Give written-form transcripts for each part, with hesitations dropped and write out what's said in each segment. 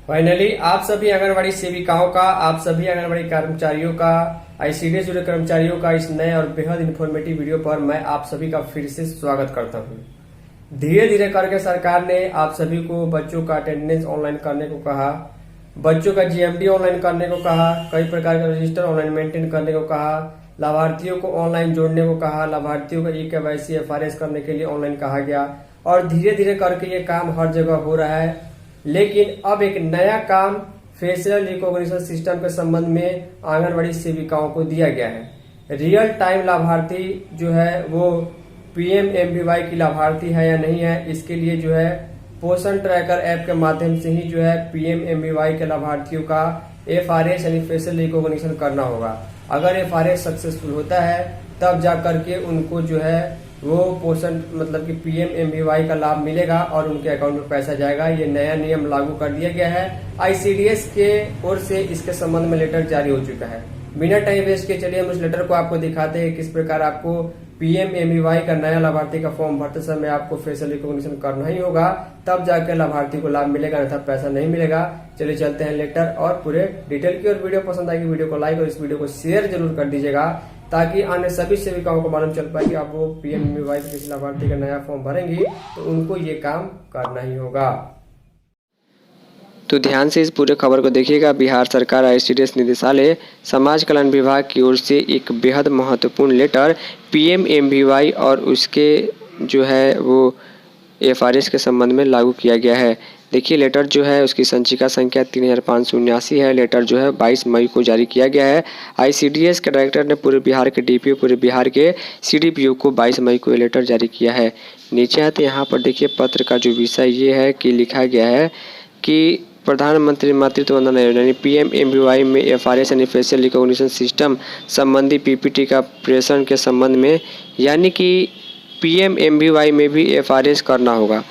Finally आप सभी आंगनबाड़ी सेविकाओं का, आप सभी आंगनबाड़ी कर्मचारियों का, आईसीडीएस जुड़े कर्मचारियों का इस नए और बेहद इन्फॉर्मेटिव वीडियो पर मैं आप सभी का फिर से स्वागत करता हूं। धीरे धीरे करके सरकार ने आप सभी को बच्चों का अटेंडेंस ऑनलाइन करने को कहा, बच्चों का जीएमडी ऑनलाइन करने को कहा, कई प्रकार का रजिस्टर ऑनलाइन मेंटेन करने को कहा, लाभार्थियों को ऑनलाइन जोड़ने को कहा, लाभार्थियों का ई-केवाईसी एफआरएस करने के लिए ऑनलाइन कहा गया और धीरे धीरे करके ये काम हर जगह हो रहा है। लेकिन अब एक नया काम फेशियल रिकॉग्निशन सिस्टम के संबंध में आंगनबाड़ी सेविकाओं को दिया गया है। रियल टाइम लाभार्थी जो है वो पीएमएमबीवाई की लाभार्थी है या नहीं है, इसके लिए जो है पोषण ट्रैकर ऐप के माध्यम से ही जो है पीएमएमबीवाई के लाभार्थियों का एफआरएस यानी फेशियल रिकॉग्निशन करना होगा। अगर एफआरएस सक्सेसफुल होता है तब जा करके उनको जो है वो पोषण मतलब कि पीएमएमबीवाई का लाभ मिलेगा और उनके अकाउंट में पैसा जाएगा। ये नया नियम लागू कर दिया गया है। आईसीडीएस के ओर से इसके संबंध में लेटर जारी हो चुका है। बिना टाइम वेस्ट के चलिए हम उस लेटर को आपको दिखाते हैं किस प्रकार आपको पीएमएमबीवाई का नया लाभार्थी का फॉर्म भरते समय आपको फेशियल रिकॉग्निशन करना ही होगा, तब जाकर लाभार्थी को लाभ मिलेगा, अन्यथा पैसा नहीं मिलेगा। चलिए चलते हैं लेटर और पूरे डिटेल की। और वीडियो पसंद आएगी वीडियो को लाइक और इस वीडियो को शेयर जरूर कर दीजिएगा ताकि अन्य सभी सेविकाओं को मालूम चल पाए कि आप वो पीएमएमबीवाई के किसी लाभार्थी का नया फॉर्म भरेंगी तो उनको ये काम करना ही होगा। तो ध्यान से इस पूरे खबर को देखिएगा। बिहार सरकार आईसीडीएस निदेशालय समाज कल्याण विभाग की ओर से एक बेहद महत्वपूर्ण लेटर पीएमएमबीवाई और उसके जो है वो एफआरएस के संबंध में लागू किया गया है। देखिए लेटर जो है उसकी संचिका संख्या 3579 है। लेटर जो है 22 मई को जारी किया गया है। आईसीडीएस के डायरेक्टर ने पूरे बिहार के डीपीओ, पूरे बिहार के सीडीपीओ को 22 मई को ये लेटर जारी किया है। नीचे है तो यहाँ पर देखिए पत्र का जो विषय ये है कि लिखा गया है कि प्रधानमंत्री मातृत्व वंदना योजना यानी पीएमएमबीवाई में एफआरएस यानी फेशियल रिकॉग्निशन सिस्टम संबंधी पीपीटी का प्रेषण के संबंध में, यानी कि पीएमएमबीवाई में भी एफआरएस करना होगा।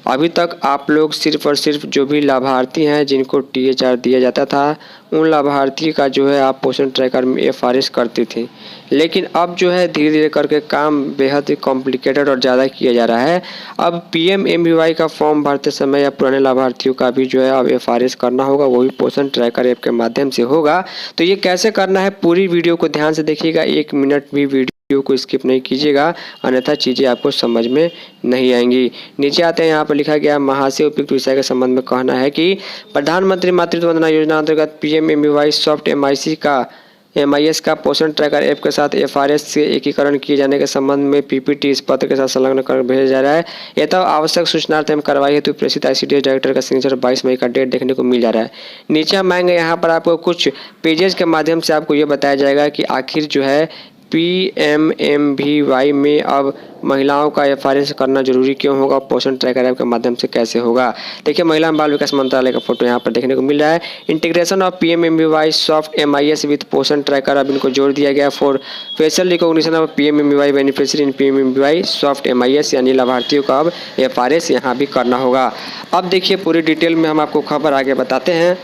अभी तक आप लोग सिर्फ और सिर्फ जो भी लाभार्थी हैं जिनको टीएचआर दिया जाता था उन लाभार्थी का जो है आप पोषण ट्रैकर में एफआरएस करते थे, लेकिन अब जो है धीरे धीरे करके काम बेहद ही कॉम्प्लिकेटेड और ज़्यादा किया जा रहा है। अब पीएमएमबीवाई का फॉर्म भरते समय या पुराने लाभार्थियों का भी जो है अब एफआरएस करना होगा, वो भी पोषण ट्रैकर ऐप के माध्यम से होगा। तो ये कैसे करना है पूरी वीडियो को ध्यान से देखिएगा, 1 मिनट भी वीडियो को स्किप नहीं कीजिएगा, अन्यथा चीज़ें आपको समझ में नहीं आएंगी। नीचे आते हैं, यहाँ पर लिखा गया महाशय उपयुक्त विषय के संबंध में कहना है कि प्रधानमंत्री मातृत्व वंदना योजना अंतर्गत पीएमएमबीवाई सॉफ्ट एमआईएस का पोषण ट्रैकर ऐप के साथ एफआरएस से एकीकरण किए जाने के संबंध में पीपीटी इस पत्र के साथ संलग्न कर भेजा जा रहा है। यह तो आवश्यक सूचनार्थ एवं कार्रवाई हेतु प्रेषित आईसीडीएस डायरेक्टर का सिग्नेचर 22 मई का डेट देखने को मिल जा रहा है। नीचे हम आएंगे, यहाँ पर आपको कुछ पेजेस के माध्यम से आपको ये बताया जाएगा कि आखिर जो है पीएमएमबीवाई में अब महिलाओं का एफआरएस करना जरूरी क्यों होगा, पोषण ट्रैकर ऐप के माध्यम से कैसे होगा। देखिए महिला एवं बाल विकास मंत्रालय का फोटो यहाँ पर देखने को मिल रहा है। Integration of PMMBY soft MIS with Poshan tracker, अब इनको जोड़ दिया गया for facial recognition of PMMBY beneficiary in PMMBY soft MIS, यानी लाभार्थियों का अब एफआरएस यहाँ भी करना होगा। अब देखिए पूरी डिटेल में हम आपको खबर आगे बताते हैं।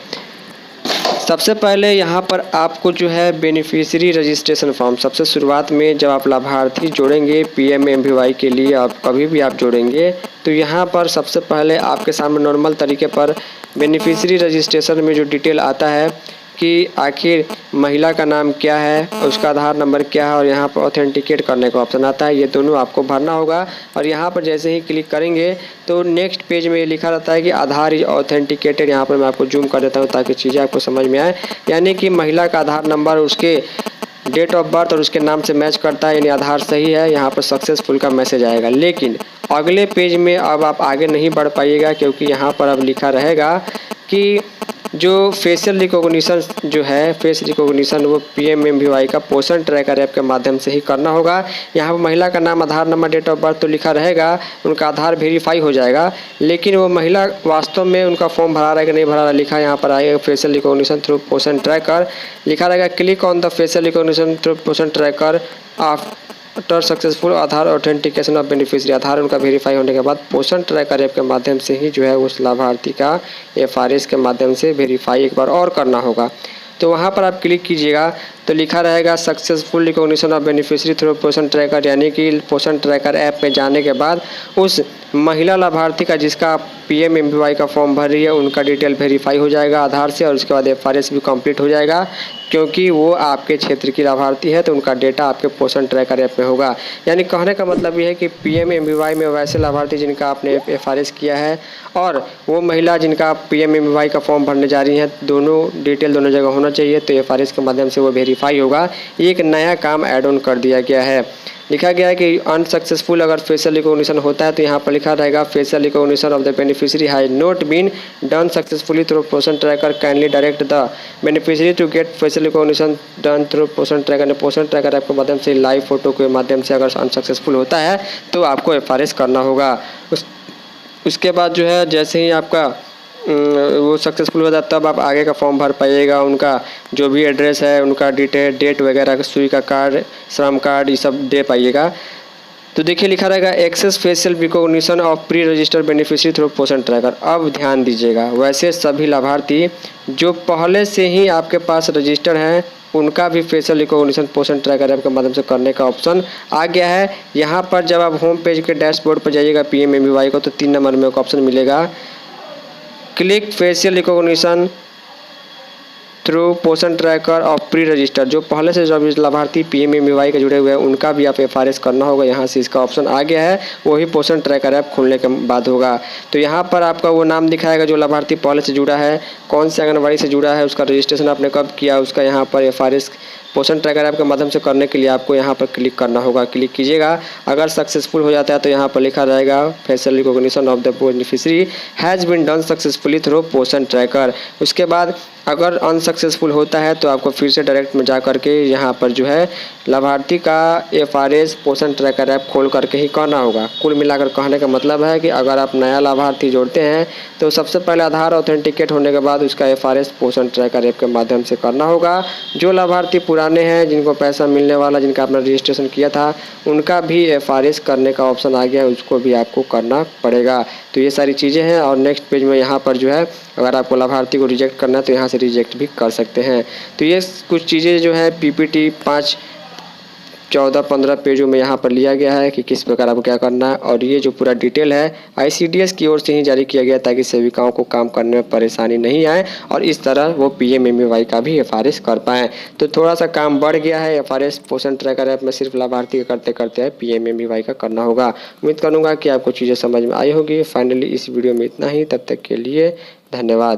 सबसे पहले यहाँ पर आपको जो है बेनिफिशियरी रजिस्ट्रेशन फॉर्म, सबसे शुरुआत में जब आप लाभार्थी जोड़ेंगे पीएमएमबीवाई के लिए, आप कभी भी आप जोड़ेंगे तो यहाँ पर सबसे पहले आपके सामने नॉर्मल तरीके पर बेनिफिशियरी रजिस्ट्रेशन में जो डिटेल आता है कि आखिर महिला का नाम क्या है, उसका आधार नंबर क्या है और यहाँ पर ऑथेंटिकेट करने का ऑप्शन आता है, ये दोनों आपको भरना होगा। और यहाँ पर जैसे ही क्लिक करेंगे तो नेक्स्ट पेज में ये लिखा रहता है कि आधार इज ऑथेंटिकेटेड। यहाँ पर मैं आपको जूम कर देता हूँ ताकि चीज़ें आपको समझ में आए, यानी कि महिला का आधार नंबर उसके डेट ऑफ बर्थ और उसके नाम से मैच करता है, यानी आधार सही है, यहाँ पर सक्सेसफुल का मैसेज आएगा। लेकिन अगले पेज में अब आप आगे नहीं बढ़ पाइएगा क्योंकि यहाँ पर अब लिखा रहेगा कि जो फेशियल रिकॉग्निशन जो है फेस रिकॉग्निशन वो पीएमएमबीवाई का पोषण ट्रैकर ऐप के माध्यम से ही करना होगा। यहाँ पर महिला का नाम, आधार नंबर, डेट ऑफ बर्थ तो लिखा रहेगा, उनका आधार वेरीफाई हो जाएगा, लेकिन वो महिला वास्तव में उनका फॉर्म भरा रहा है कि नहीं भरा रहा लिखा यहाँ पर आएगा facial recognition through Poshan tracker लिखा रहेगा। Click on the facial recognition through Poshan tracker after successful Aadhaar authentication of beneficiary, Aadhaar उनका वेरीफाई होने के बाद पोषण ट्रैकर ऐप के माध्यम से ही जो है उस लाभार्थी का एफआरएस के माध्यम से वेरीफाई एक बार और करना होगा। तो वहाँ पर आप क्लिक कीजिएगा तो लिखा रहेगा successful recognition of beneficiary through Poshan tracker, यानी कि पोषण ट्रैकर ऐप में जाने के बाद उस महिला लाभार्थी का जिसका PMMBY का फॉर्म भर रही है उनका डिटेल वेरीफाई हो जाएगा आधार से, और उसके बाद FRS भी कंप्लीट हो जाएगा, क्योंकि वो आपके क्षेत्र की लाभार्थी है तो उनका डेटा आपके पोषण ट्रैकर ऐप में होगा। यानी कहने का मतलब ये है कि PMMBY में वैसे लाभार्थी जिनका आपने FRS किया है और वो महिला जिनका PMMBY का फॉर्म भरने जा रही हैं, दोनों डिटेल दोनों जगह होना चाहिए, तो FRS के माध्यम से वो वेरीफाई होगा। एक नया काम ऐड ऑन कर दिया गया है। लिखा गया है कि अनसक्सेसफुल अगर फेशियल रिकॉग्निशन होता है तो यहाँ पर लिखा रहेगा facial recognition of the beneficiary has not been done successfully through Poshan tracker, kindly direct the beneficiary to get facial recognition done through Poshan tracker. ने पोषण ट्रैकर ऐप के माध्यम से लाइव फोटो के माध्यम से अगर अनसक्सेसफुल होता है तो आपको FRS करना होगा। उसके बाद जो है जैसे ही आपका वो सक्सेसफुल हो जाता है तब आप आगे का फॉर्म भर पाइएगा। उनका जो भी एड्रेस है, उनका डिटेल, डेट वगैरह, सुई का कार्ड, श्रम कार्ड, ये सब दे पाइएगा। तो देखिए लिखा रहेगा access facial recognition of pre registered beneficiary through Poshan tracker. अब ध्यान दीजिएगा, वैसे सभी लाभार्थी जो पहले से ही आपके पास रजिस्टर्ड हैं उनका भी फेशियल रिकॉग्निशन पोषण ट्रैकर ऐप के माध्यम से करने का ऑप्शन आ गया है। यहाँ पर जब आप होम पेज के डैशबोर्ड पर जाइएगा PMMBY को, तो 3 नंबर में एक ऑप्शन मिलेगा click facial recognition through Poshan tracker of pre register. जो पहले से जो लाभार्थी PMMBY के जुड़े हुए हैं उनका भी आप FRS करना होगा। यहाँ से इसका ऑप्शन आ गया है, वही पोषण ट्रैकर ऐप खुलने के बाद होगा। तो यहाँ पर आपका वो नाम दिखाएगा जो लाभार्थी पहले से जुड़ा है, कौन से आंगनबाड़ी से जुड़ा है, उसका रजिस्ट्रेशन आपने कब किया, उसका यहाँ पर FRS पोषण ट्रैकर ऐप के माध्यम से करने के लिए आपको यहाँ पर क्लिक करना होगा। क्लिक कीजिएगा, अगर सक्सेसफुल हो जाता है तो यहाँ पर लिखा रहेगा facial recognition of the beneficiary has been done successfully through Poshan tracker. उसके बाद अगर अनसक्सेसफुल होता है तो आपको फिर से डायरेक्ट में जा करके यहाँ पर जो है लाभार्थी का FRS पोषण ट्रैकर ऐप खोल करके ही करना होगा। कुल मिलाकर कहने का मतलब है कि अगर आप नया लाभार्थी जोड़ते हैं तो सबसे पहले आधार ऑथेंटिकेट होने के बाद उसका FRS पोषण ट्रैकर ऐप के माध्यम से करना होगा। जो लाभार्थी पुराने हैं, जिनको पैसा मिलने वाला, जिनका आपने रजिस्ट्रेशन किया था, उनका भी FRS करने का ऑप्शन आ गया है, उसको भी आपको करना पड़ेगा। तो ये सारी चीज़ें हैं। और नेक्स्ट पेज में यहाँ पर जो है अगर आपको लाभार्थी को रिजेक्ट करना है तो यहाँ से रिजेक्ट भी कर सकते हैं। तो ये कुछ चीज़ें जो है PPT 5, 14, 15 पेजों में यहाँ पर लिया गया है कि किस प्रकार आपको क्या करना है। और ये जो पूरा डिटेल है ICDS की ओर से ही जारी किया गया ताकि सेविकाओं को काम करने में परेशानी नहीं आए और इस तरह वो PMMBY का भी FRS कर पाएँ। तो थोड़ा सा काम बढ़ गया है। FRS पोषण ट्रैकर ऐप में सिर्फ लाभार्थी का करते करते PMMBY का करना होगा। उम्मीद करूँगा कि आपको चीज़ें समझ में आई होगी। फाइनली इस वीडियो में इतना ही, तब तक के लिए धन्यवाद।